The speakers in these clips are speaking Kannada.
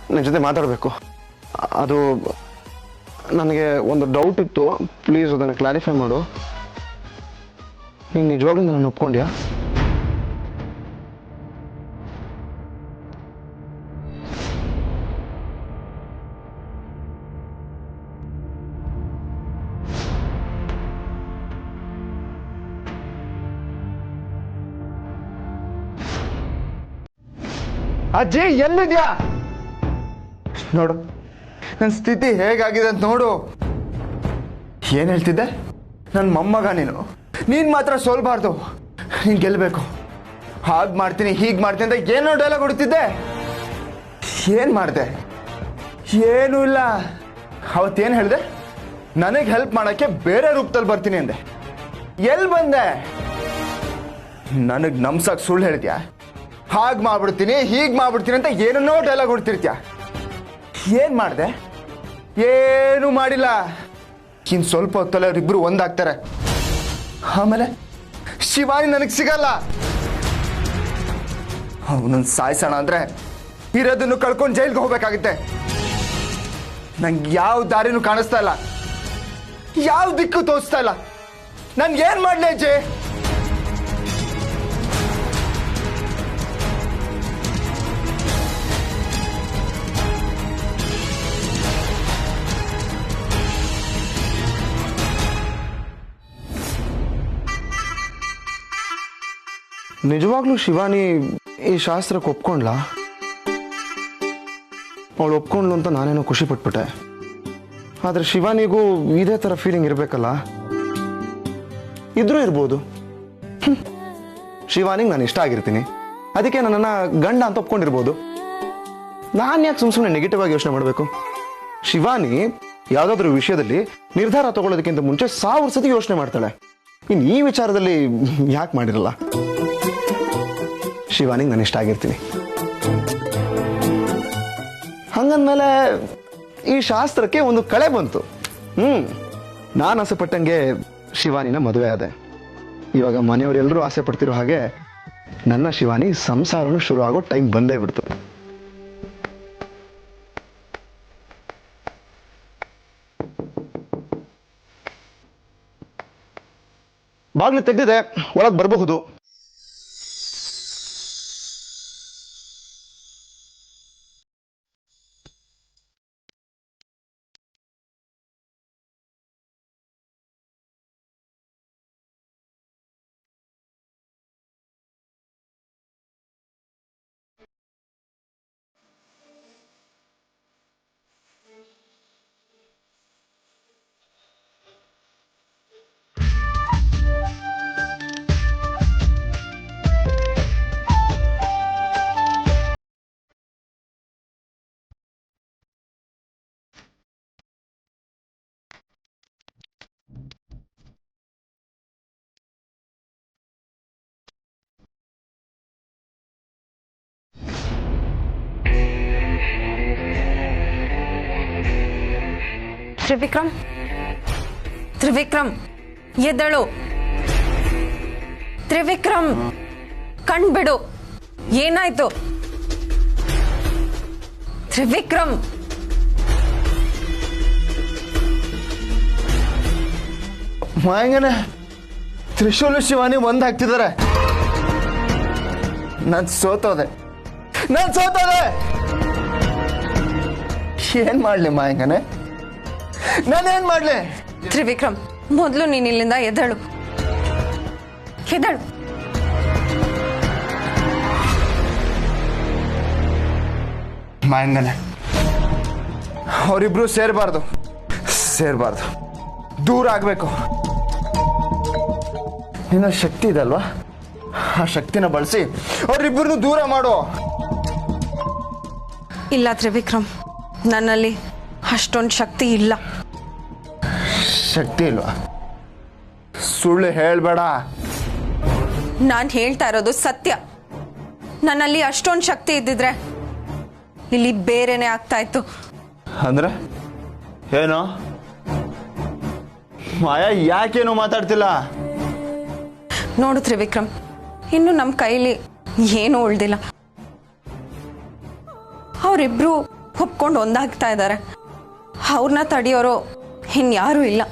ನಿನ್ನ ಜೊತೆ ಮಾತಾಡಬೇಕು. ಅದು ನನಗೆ ಒಂದು ಡೌಟ್ ಇತ್ತು, ಪ್ಲೀಸ್ ಅದನ್ನು ಕ್ಲಾರಿಫೈ ಮಾಡು. ನೀನು ನಿಜವಾಗ್ಲೂ ನಾನು ಒಪ್ಕೊಂಡ್ಯಾ? ಅಜ್ಜಿ ಎಲ್ಲಿದ್ಯಾ? ನೋಡು ನನ್ನ ಸ್ಥಿತಿ ಹೇಗಾಗಿದೆ ಅಂತ ನೋಡು. ಏನ್ ಹೇಳ್ತಿದ್ದೆ? ನನ್ನ ಮೊಮ್ಮಗ ನೀನ್ ಮಾತ್ರ ಸೋಲ್ಬಾರ್ದು, ನೀನ್ ಗೆಲ್ಬೇಕು. ಹಾಗೆ ಮಾಡ್ತೀನಿ ಹೀಗೆ ಮಾಡ್ತೀನಿ ಅಂತ ಏನೋ ಡೈಲಾಗ್ ಹೊಡಿತಿದ್ದೆ. ಏನ್ ಮಾಡಿದೆ? ಏನೂ ಇಲ್ಲ. ಅವತ್ತೇನು ಹೇಳಿದೆ? ನನಗೆ ಹೆಲ್ಪ್ ಮಾಡಕ್ಕೆ ಬೇರೆ ರೂಪದಲ್ಲಿ ಬರ್ತೀನಿ ಅಂದೆ. ಎಲ್ಲಿ ಬಂದೆ? ನನಗೆ ನಮ್ಸಕ್ ಸುಳ್ಳು ಹೇಳ್ತೀಯಾ? ಹಾಗೆ ಮಾಡ್ಬಿಡ್ತೀನಿ ಹೀಗೆ ಮಾಡ್ಬಿಡ್ತೀನಿ ಅಂತ ಏನನ್ನೋ ಡೈಲಾಗ್ ಹೊಡ್ತಿರ್ತೀಯ. ಏನ್ ಮಾಡಿದೆ? ಏನೂ ಮಾಡಿಲ್ಲ. ಇನ್ನು ಸ್ವಲ್ಪ ಹೊತ್ತಲ್ಲಿ ಅವರಿಬ್ರು ಒಂದಾಗ್ತಾರೆ. ಆಮೇಲೆ ಶಿವಾನಿ ನನಗೆ ಸಿಗಲ್ಲ. ಅವನನ್ನು ಸಾಯಿಸೋಣ ಅಂದ್ರೆ ಇರೋದನ್ನು ಕಳ್ಕೊಂಡು ಜೈಲ್ಗೆ ಹೋಗ್ಬೇಕಾಗುತ್ತೆ. ನಂಗೆ ಯಾವ ದಾರಿನೂ ಕಾಣಿಸ್ತಾ ಇಲ್ಲ, ಯಾವ ದಿಕ್ಕು ತೋರಿಸ್ತಾ ಇಲ್ಲ. ನನ್ಗೆ ಏನ್ ಮಾಡ್ಲಿ ಅಜ್ಜಿ? ನಿಜವಾಗ್ಲೂ ಶಿವಾನಿ ಈ ಶಾಸ್ತ್ರಕ್ಕೆ ಒಪ್ಕೊಂಡ್ಲಾ? ಅವಳು ಒಪ್ಕೊಂಡ್ಲು ಅಂತ ನಾನೇನೋ ಖುಷಿ ಪಟ್ಬಿಟ್ಟೆ. ಆದರೆ ಶಿವಾನಿಗೂ ಇದೇ ಥರ ಫೀಲಿಂಗ್ ಇರಬೇಕಲ್ಲ? ಇದ್ರೂ ಇರ್ಬೋದು. ಶಿವಾನಿಗೆ ನಾನು ಇಷ್ಟ ಆಗಿರ್ತೀನಿ, ಅದಕ್ಕೆ ನನ್ನನ್ನು ಗಂಡ ಅಂತ ಒಪ್ಕೊಂಡಿರ್ಬೋದು. ನಾನು ಯಾಕೆ ಸುಮ್ಮನೆ ನೆಗೆಟಿವ್ ಆಗಿ ಯೋಚನೆ ಮಾಡಬೇಕು? ಶಿವಾನಿ ಯಾವುದಾದ್ರೂ ವಿಷಯದಲ್ಲಿ ನಿರ್ಧಾರ ತಗೊಳ್ಳೋದಕ್ಕಿಂತ ಮುಂಚೆ 1000 ಸತಿ ಯೋಚನೆ ಮಾಡ್ತಾಳೆ. ಇನ್ನು ಈ ವಿಚಾರದಲ್ಲಿ ಯಾಕೆ ಮಾಡಿರಲ್ಲ? ಶಿವಾನಿಗೆ ನಾನು ಇಷ್ಟ ಆಗಿರ್ತೀನಿ. ಹಂಗಂದ್ಮೇಲೆ ಈ ಶಾಸ್ತ್ರಕ್ಕೆ ಒಂದು ಕಳೆ ಬಂತು. ನಾನು ಆಸೆ ಪಟ್ಟಂಗೆ ಶಿವಾನಿನ ಮದುವೆ ಆದೆ. ಇವಾಗ ಮನೆಯವರೆಲ್ಲರೂ ಆಸೆ ಪಡ್ತಿರೋ ಹಾಗೆ ನನ್ನ ಶಿವಾನಿ ಸಂಸಾರನು ಶುರು ಆಗೋ ಟೈಮ್ ಬಂದೇ ಬಿಡ್ತು. ಬಾಗ್ಲು ತೆಗೆದಿದೆ, ಒಳಗೆ ಬರಬಹುದು. ತ್ರಿವಿಕ್ರಮ್, ತ್ರಿವಿಕ್ರಮ್ ಎದ್ದಳು. ತ್ರಿವಿಕ್ರಮ್ ಕಣ್ಬಿಡು. ಏನಾಯ್ತು? ತ್ರಿವಿಕ್ರಮ್, ಮಾಯಂಗನೆ ತ್ರಿಶೂಲು ಶಿವಾನಿ ಒಂದಾಗ್ತಿದ್ದಾರೆ. ನಾನು ಸೋತೋದೆ. ಏನ್ ಮಾಡ್ಲಿ ಮಾಯಂಗನೆ? ನಾನೇನ್ ಮಾಡ್ಲಿ? ತ್ರಿವಿಕ್ರಮ್, ಮೊದಲು ನೀನ್ ಇಲ್ಲಿಂದ ಎದ್ದಳು. ಮಾಯಂಗನೆ ಅವರಿಬ್ರು ಸೇರ್ಬಾರ್ದು, ದೂರ ಆಗ್ಬೇಕು. ನಿನ್ನ ಶಕ್ತಿ ಇದೆ ಅಲ್ವಾ, ಆ ಶಕ್ತಿನ ಬಳಸಿ ಅವರಿಬ್ಬರನ್ನು ದೂರ ಮಾಡು. ಇಲ್ಲ ತ್ರಿವಿಕ್ರಮ್, ನನ್ನಲ್ಲಿ ಅಷ್ಟೊಂದು ಶಕ್ತಿ ಇಲ್ಲ. ಶಕ್ತಿ ಇಲ್ವಾ? ಸುಳ್ಳು ಹೇಳ್ಬೇಡ. ನಾನು ಹೇಳ್ತಾ ಇರೋದು ಸತ್ಯ. ನನ್ನಲ್ಲಿ ಅಷ್ಟೊಂದು ಶಕ್ತಿ ಇದ್ದಿದ್ರೆ ಇಲ್ಲಿ ಬೇರೆನೆ ಆಗ್ತಾ ಇತ್ತು. ಅಂದ್ರೆ ಏನೋ ಮಾಯಾ, ಯಾಕೇನು ಮಾತಾಡ್ತಿಲ್ಲ? ನೋಡು ತ್ರಿವಿಕ್ರಮ್, ಇನ್ನು ನಮ್ಮ ಕೈಲಿ ಏನೂ ಉಳ್ದಿಲ್ಲ. ಅವರಿಬ್ರು ಒಪ್ಕೊಂಡು ಒಂದಾಗ್ತಾ ಇದ್ದಾರೆ. ಅವ್ರನ್ನ ತಡೆಯೋರು ಇನ್ಯಾರೂ ಇಲ್ಲ.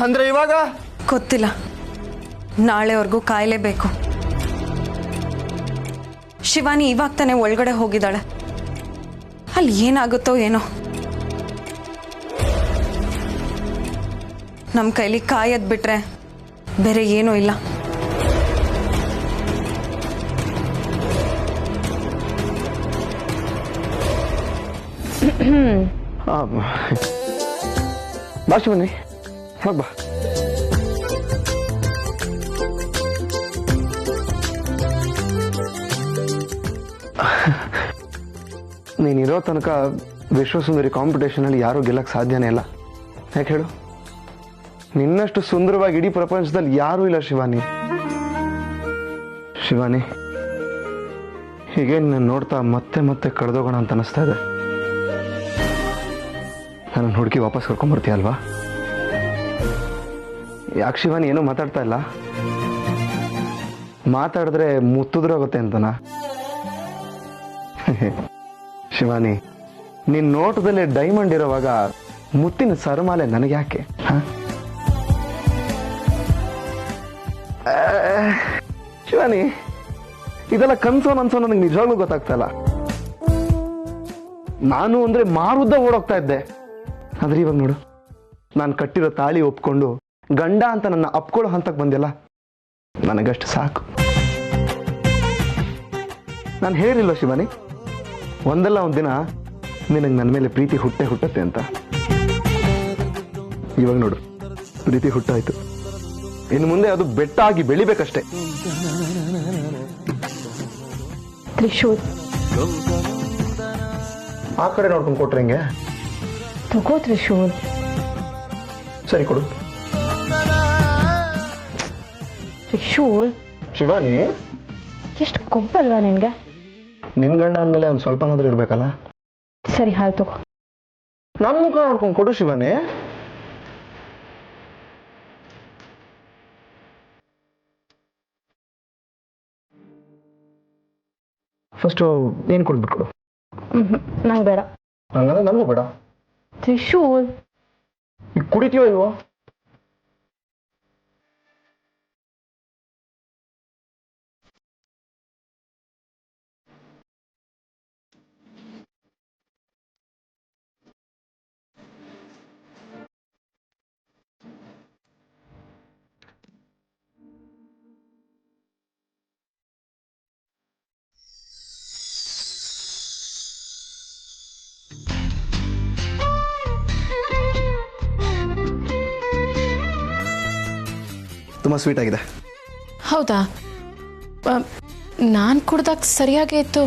ಅಂದ್ರೆ ಇವಾಗ ಗೊತ್ತಿಲ್ಲ, ನಾಳೆವರೆಗೂ ಕಾಯಲೇಬೇಕು. ಶಿವಾನಿ ಇವಾಗ ತಾನೇ ಒಳಗಡೆ ಹೋಗಿದ್ದಾಳೆ. ಅಲ್ಲಿ ಏನಾಗುತ್ತೋ ಏನೋ. ನಮ್ಮ ಕೈಲಿ ಕಾಯದ್ ಬಿಟ್ರೆ ಬೇರೆ ಏನೂ ಇಲ್ಲ. ಬಾ ಶಿವಾನಿ, ಹೋಗ್ ಬಾ. ನೀನಿರೋ ತನಕ ವಿಶ್ವಸುಂದರಿ ಕಾಂಪಿಟೇಷನ್ ಅಲ್ಲಿ ಯಾರೂ ಗೆಲ್ಲಕ್ಕೆ ಸಾಧ್ಯನೇ ಇಲ್ಲ. ಯಾಕೆ ಹೇಳು? ನಿನ್ನಷ್ಟು ಸುಂದರವಾಗಿ ಇಡೀ ಪ್ರಪಂಚದಲ್ಲಿ ಯಾರೂ ಇಲ್ಲ ಶಿವಾನಿ. ಶಿವಾನಿ, ಹೀಗೆ ನಾನು ನೋಡ್ತಾ ಮತ್ತೆ ಮತ್ತೆ ಕಳೆದೋಗೋಣ ಅಂತ ಅನಿಸ್ತಾ ಇದೆ. ನನ್ನ ಹುಡುಗಿ ವಾಪಸ್ ಕರ್ಕೊಂಡ್ಬರ್ತೀಯ ಅಲ್ವಾ? ಯಾಕೆ ಶಿವಾನಿ ಏನೂ ಮಾತಾಡ್ತಾ ಇಲ್ಲ? ಮಾತಾಡಿದ್ರೆ ಮುತ್ತುದ್ರಾಗುತ್ತೆ ಅಂತನಾ? ಶಿವಾನಿ, ನಿನ್ನ ನೋಟದಲ್ಲಿ ಡೈಮಂಡ್ ಇರೋವಾಗ ಮುತ್ತಿನ ಸರಮಾಲೆ ನನಗೆ ಯಾಕೆ? ಶಿವಾನಿ, ಇದೆಲ್ಲ ಕನ್ಸೋ ನನ್ಸೋ ನನಗೆ ನಿಜವಾಗ್ಲೂ ಗೊತ್ತಾಗ್ತಾ ಇಲ್ಲ. ನಾನು ಅಂದ್ರೆ ಮಾರುದ್ದ ಓಡೋಗ್ತಾ ಇದ್ದೆ. ಆದ್ರೆ ಇವಾಗ ನೋಡು, ನಾನು ಕಟ್ಟಿರೋ ತಾಳಿ ಒಪ್ಕೊಂಡು ಗಂಡ ಅಂತ ನನ್ನ ಅಪ್ಕೊಳ್ಳೋ ಹಂತಕ್ಕೆ ಬಂದಿಲ್ಲ. ನನಗಷ್ಟು ಸಾಕು. ನಾನು ಹೇಳಿಲ್ವ ಶಿವಾನಿ, ಒಂದಲ್ಲ ಒಂದಿನ ನಿನಗೆ ನನ್ನ ಮೇಲೆ ಪ್ರೀತಿ ಹುಟ್ಟತ್ತೆ ಅಂತ. ಇವಾಗ ನೋಡು, ಪ್ರೀತಿ ಹುಟ್ಟಾಯ್ತು. ಇನ್ನು ಮುಂದೆ ಅದು ಬೆಟ್ಟ ಆಗಿ ಬೆಳಿಬೇಕಷ್ಟೆ. ತ್ರಿಶೂಲ್, ಆ ಕಡೆ ನೋಡ್ಕೊಂಡು ಕೊಟ್ರೆ ಹೆಂಗೆ? ತಗೋ ತ್ರಿಶೂಲ್. ಸರಿ ಕೊಡು. ತ್ರಿಶೂಲ್, ಶಿವಾನಿ, ಎಷ್ಟು ಕೊಬ್ಬಲ್ವಾ ನಿನ್ಗೆ? ನಿನ್ ಗಂಡ ಅಂದಮೇಲೆ ಒಂದು ಸ್ವಲ್ಪನಾದ್ರೂ ಇರ್ಬೇಕಲ್ಲ. ಸರಿ, ಹಾಲು ತಗೋ. ನನ್ನ ಮುಖ ನೋಡ್ಕೊಂಡು ಕೊಡು ಶಿವಾನಿ. ಫಸ್ಟು ಏನು ಕೊಡ್ಬಿಟ್ಕೊಡು. ನಂಗೆ ಬೇಡ. ಹಂಗಂದ್ರೆ ನನಗೂ ಬೇಡ. ತ್ರಿಶೂಲ್, ಈಗ ಕುಡಿತೀವೋ ಇಲ್ವೋ? ತುಂಬ ಸ್ವೀಟ್ ಆಗಿದೆ. ಹೌದಾ? ನಾನು ಕುಡ್ದಾಗ ಸರಿಯಾಗೇ ಇತ್ತು.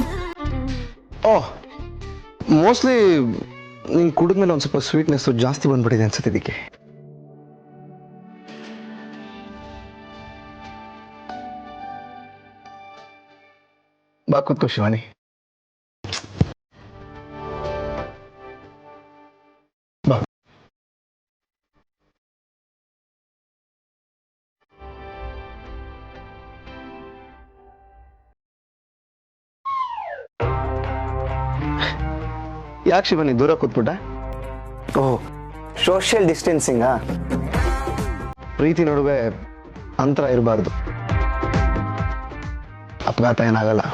ಓಹ್, ಮೋಸ್ಟ್ಲಿ ನೀನು ಕುಡಿದ್ಮೇಲೆ ಒಂದು ಸ್ವಲ್ಪ ಸ್ವೀಟ್ನೆಸ್ ಜಾಸ್ತಿ ಬಂದ್ಬಿಟ್ಟಿದೆ ಅನ್ಸುತ್ತೆ ಇದಕ್ಕೆ. ಬಾ ಕೂತ್ಕೋ ಶಿವಾನಿ. ಬಾ. ಯಾಕೆ ಶಿವಾನಿ ದೂರ ಕೂತ್ಬಿಟ್ಟ? ಓಹ್, ಸೋಷಿಯಲ್ ಡಿಸ್ಟೆನ್ಸಿಂಗಾ? ಪ್ರೀತಿ ನಡುವೆ ಅಂತರ ಇರಬಾರ್ದು. ಅಪಘಾತ ಏನಾಗಲ್ಲ.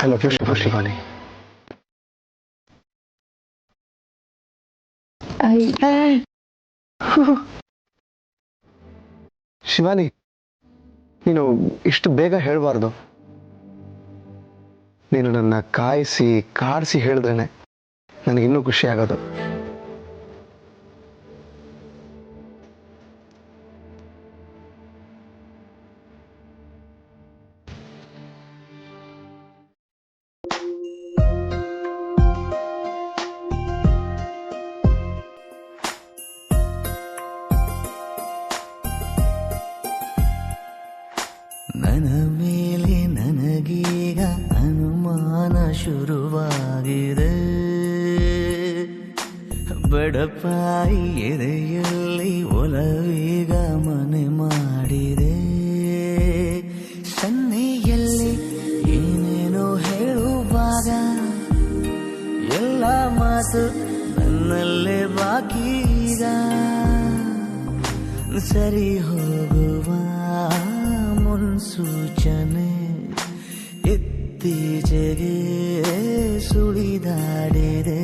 I love you, Shivani. Shivani, ನೀನು ಇಷ್ಟು ಬೇಗ ಹೇಳಬಾರ್ದು. ನೀನು ನನ್ನ ಕಾಯಿಸಿ ಕಾಡಿಸಿ ಹೇಳಿದ್ರೇನೆ ನನಗಿನ್ನೂ ಖುಷಿ ಆಗೋದು. ನನ್ನ ಮೇಲೆ ನನಗೀಗ ಅನುಮಾನ ಶುರುವಾಗಿದೆ. ಬಡಪಾಯಿ ಎದೆಯಲ್ಲಿ ಒಲವೀಗ ಮನೆ ಮಾಡಿದೆ. ಸನ್ನೆಯಲ್ಲಿ ಏನೇನೋ ಹೇಳುವಾಗ ಎಲ್ಲ ಮಾತು ನನ್ನಲ್ಲೇ ಬಾಕೀಗ. ಸರಿ ಹೋಗುವ ಮುನ್ಸೂಚನೆ ಇತ್ತೀಚೆಗೆ ಸುಳಿದಾಡಿದೆ.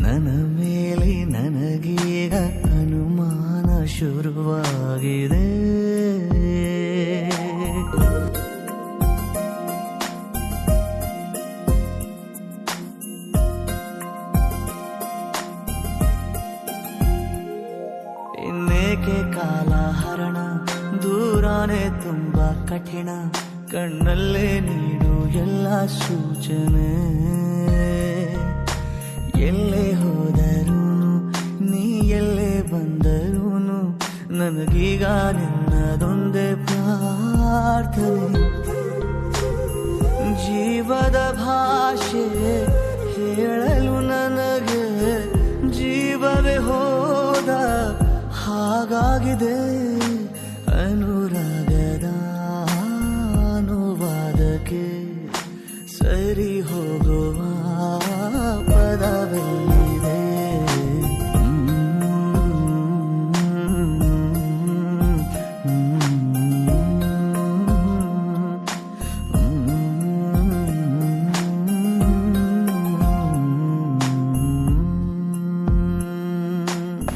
ನನ್ನ ಮೇಲೆ ನನಗೀಗ ಅನುಮಾನ ಶುರುವಾಗಿದೆ. ಇನ್ನೇಕೆ ಕಾಲಹರಣ, ದೂರಾನೆ ತುಂಬಾ ಕಠಿಣ. ಕಣ್ಣಲ್ಲೇ ನೀಡು ಎಲ್ಲ ಸೂಚನೆ. ಎಲ್ಲೇ ಹೋದರೂ ನೀ ಎಲ್ಲೇ ಬಂದರೂನು ನನಗೀಗ ನಿನ್ನದೊಂದೇ ಪ್ರಾರ್ಥನೆ. ಜೀವದ ಭಾಷೆ ಹೇಳಲು ನನಗೆ ಜೀವವೇ ಹೋದ ಹಾಗಾಗಿದೆ. ಅನುರಾಗದ ಅನುವಾದಕ್ಕೆ ಸರಿ ಹೋಗುವ ಪದವೆಲ್ಲಿದೆ.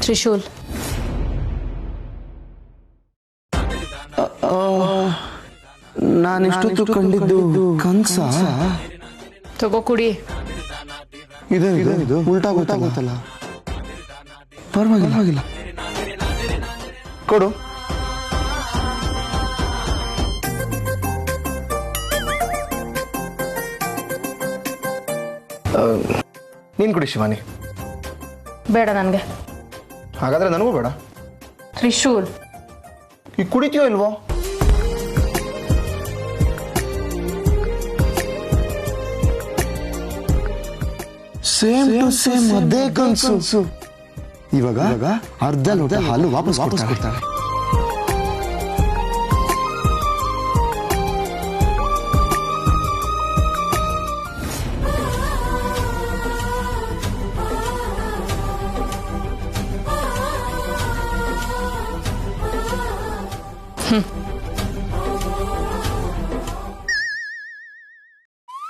ತ್ರಿಶೂಲ್, ನಾನಿಷ್ಟೊತ್ತು ಕಂಡಿದ್ದು ಕನ್ಸ? ತಗೋ ಕುಡಿ. ಇದು ಉಲ್ಟಾ ಗೊತ್ತಾಗುತ್ತಲ್ಲ. ಪರವಾಗಿಲ್ಲ, ಕೊಡು. ನೀನ್ ಕುಡಿ ಶಿವಾನಿ. ಬೇಡ ನನಗೆ. ಹಾಗಾದ್ರೆ ನನಗೂ ಬೇಡ. ತ್ರಿಶೂಲ್, ಈಗ ಕುಡಿತೀಯೋ ಇಲ್ವೋ? ಸೇಮ್ ಟು ಸೇಮ್ ಅದೇ ಕನ್ಸು. ಇವಾಗ ಅರ್ಧ ಲೋಟ ಹಾಲು ವಾಪಸ್ ಕೊಡ್ತಾಳೆ.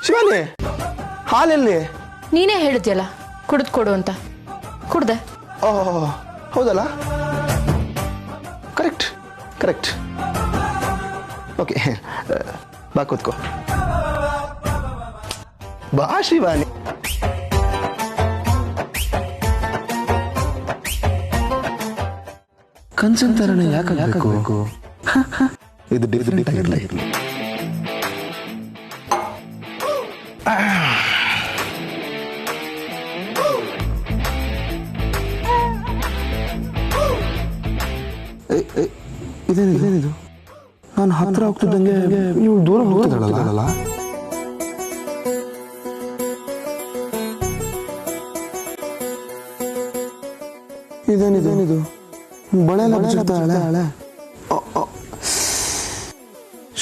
ಶಿವಾನಿ, ಹಾಲೆಲ್ಲಿ? ನೀನೇ ಹೇಳಿದ್ಯಲ್ಲ ಕುಡಿದು ಕೊಡು ಅಂತ. ಕುಡ್ದೆ. ಓಹ್ ಹೌದಲ್ಲ, ಕರೆಕ್ಟ್. ಓಕೆ, ಬಾ ಕೂತ್ಕೋ. ಬಾ ಶಿವಾನಿ. ಕನ್ಸಿನ ತರನೇ ಯಾಕಾಗಬೇಕು? ಇದು ಡಿಫ್ರೆಂಟ್ ಆಗಿರಲಿ. ಇದೇನಿದು? ನಾನು ಹತ್ರ ಹೋಗ್ತಿದ್ದಂಗೆ ನೀವು ದೂರ ಹೋಗ್ತಿದ್ದಾಳಲ್ಲ. ಇದೇನಿದು? ಬಳೆ ಹಳೆ.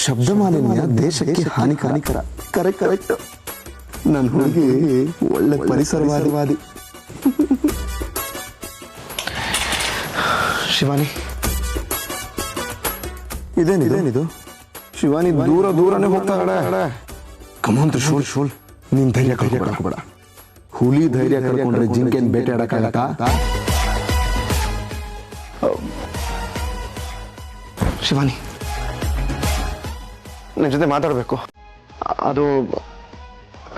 ಶಬ್ದ ಮಾಲಿನ್ಯ ದೇಶಕ್ಕೆ ಹಾನಿಕರ. ಕರೆಕ್ಟ್. ನನ್ನ ಹುಡುಗಿ ಒಳ್ಳೆ ಪರಿಸರವಾದಿ. ಶಿವಾನಿ, ಇದೇನಿದು? ಶಿವಾನಿ ದೂರನೇ ಹೋಗ್ತಾಳೆ. ಕಮಾನ್ ತ್ರಿಶೂಲ್, ನೀನ್ ಧೈರ್ಯ ಕಳ್ಕೊಬೇಡ. ಹುಲಿ ಧೈರ್ಯ ಕಳ್ಕೊಂಡ್ರೆ ಜಿಂಕೆನ್ ಬೇಟೆ ಆಡಕ್ಕಾಗತ್ತಾ? ಶಿವಾನಿ, ನನ್ನ ಜೊತೆ ಮಾತಾಡಬೇಕು. ಅದು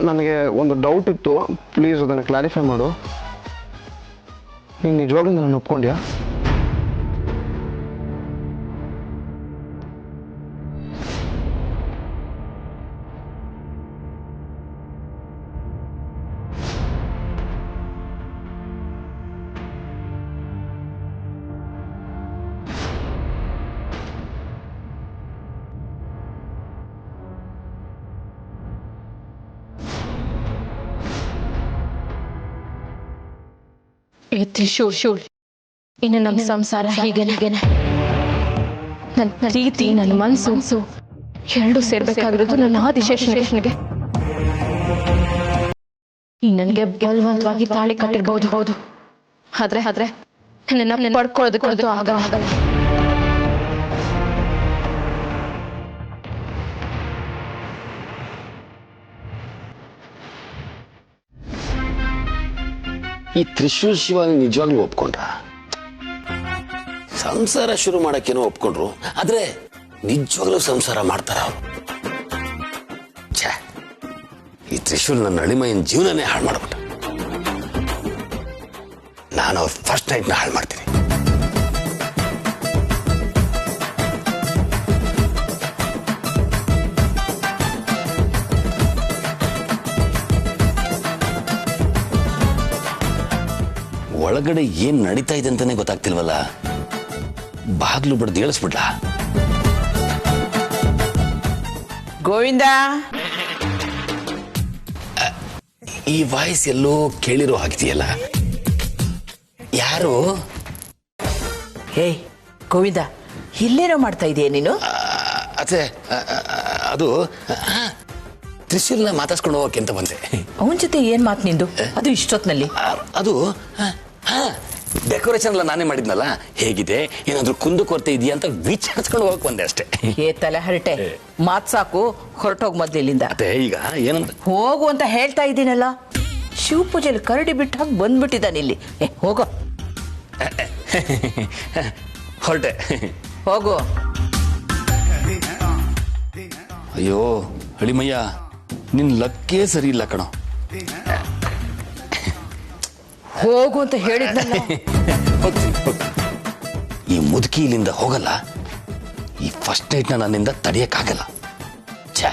ನನಗೆ ಒಂದು ಡೌಟ್ ಇತ್ತು, ಪ್ಲೀಸ್ ಅದನ್ನು ಕ್ಲಾರಿಫೈ ಮಾಡು. ನೀನು ನಿಜವಾಗ್ಲೂ ನಾನು ಒಪ್ಕೊಂಡ್ಯಾ? ಏ ತ್ರಿಶೂಲ್, ಇನ್ನು ನಮ್ಮ ಸಂಸಾರ ಹೀಗೇನೆ. ನನ್ನ ಪ್ರೀತಿ, ನನ್ನ ಮನಸ್ಸು ಎರಡು ಸೇರ್ಬೇಕಾಗಿರೋದು ನನ್ನ ಆದಿಶೇಷನಿಗೆ. ನನಗೆ ಬಲವಂತವಾಗಿ ತಾಳಿ ಕಟ್ಟಿರ್ಬಹುದು, ಆದ್ರೆ ನನ್ನ ಪಡ್ಕೊಳ್ಳೋದಕ್ಕಂತೂ ಆಗಲ್ಲ. ಈ ತ್ರಿಶೂಲ್ ಶಿವಾನಿ ನಿಜವಾಗ್ಲೂ ಒಪ್ಕೊಂಡ್ರ? ಸಂಸಾರ ಶುರು ಮಾಡಕ್ಕೇನೋ ಒಪ್ಕೊಂಡ್ರು, ಆದ್ರೆ ನಿಜವಾಗ್ಲೂ ಸಂಸಾರ ಮಾಡ್ತಾರ ಅವರು? ಛೇ, ಈ ತ್ರಿಶೂಲ್ ನನ್ನ ಅಳಿಮೈನ ಜೀವನನೇ ಹಾಳು ಮಾಡ್ಬಿಟ್ಟ. ನಾನು ಅವ್ರ ಫಸ್ಟ್ ನೈಟ್ನ ಹಾಳು ಮಾಡ್ತೀನಿ. ಒಳಗಡೆ ಏನ್ ನಡೀತಾ ಇದೆ ಅಂತಾನೆ ಗೊತ್ತಾಗ್ತಿಲ್ವಲ್ಲ. ಬಾಗ್ಲು ಬಡ್ದು ಹೇಳಿಸ್ಬಿಡ್ಲ? ಗೋವಿಂದ, ಈ ವಾಯ್ಸ್ ಎಲ್ಲೋ ಕೇಳಿರೋ ಹಾಕ್ತಿಯಲ್ಲ, ಯಾರು? ಹೇ ಗೋವಿಂದ, ಇಲ್ಲೇನೋ ಮಾಡ್ತಾ ಇದೀಯ ನೀನು? ಅದೇ ಅದು ತ್ರಿಶೂಲ್ನ ಮಾತಾಡ್ಸ್ಕೊಂಡು ಹೋಗಕ್ಕೆ ಅಂತ ಬಂದೆ. ಅವನ ಜೊತೆ ಏನ್ ಮಾತು ನಿಂದು? ಅದು ಇಷ್ಟೊತ್ನಲ್ಲಿ? ಅದು ಡೆಕೋರೇಷನ್ ಎಲ್ಲ ನಾನೇ ಮಾಡಿದ್ನಲ್ಲ, ಹೇಗಿದೆ, ಏನಾದ್ರೂ ಕುಂದು ಕೊರತೆ ಇದೆಯಾ ಅಂತ ವಿಚಾರಿಸ್ಕೊಂಡು ಹೋಗಕ್ ಬಂದೆ ಅಷ್ಟೇ. ಏ ತಲೆ ಹರಟೆ, ಮಾತ್ ಸಾಕು, ಹೊರಟೋಗ್ ಮೊದ್ಲು ಇಲ್ಲಿಂದ. ಅದೇ ಈಗ ಏನಂತ ಹೋಗು ಅಂತ ಹೇಳ್ತಾ ಇದ್ದೀನಲ್ಲ. ಶಿವ ಪೂಜೆಲಿ ಕರಡಿ ಬಿಟ್ಟ ಹಾಗೆ ಬಂದ್ಬಿಟ್ಟಿದ್ದಾನೆ ಇಲ್ಲಿ. ಹೋಗೋ, ಹೊರಟೆ. ಹೋಗು. ಅಯ್ಯೋ ಹಳಿಮಯ್ಯ, ನಿನ್ ಲಕ್ಕೇ ಸರಿ ಇಲ್ಲ ಕಣೋ. ಹೋಗು ಅಂತ ಹೇಳಿದ್ನಲ್ಲ. ಈ ಮುದುಕಿ ಇಲ್ಲಿಂದ ಹೋಗಲ್ಲ. ಈ ಫಸ್ಟ್ ನೈಟ್ನ ನನ್ನಿಂದ ತಡೆಯಕ್ಕಾಗಲ್ಲ. ಛೇ.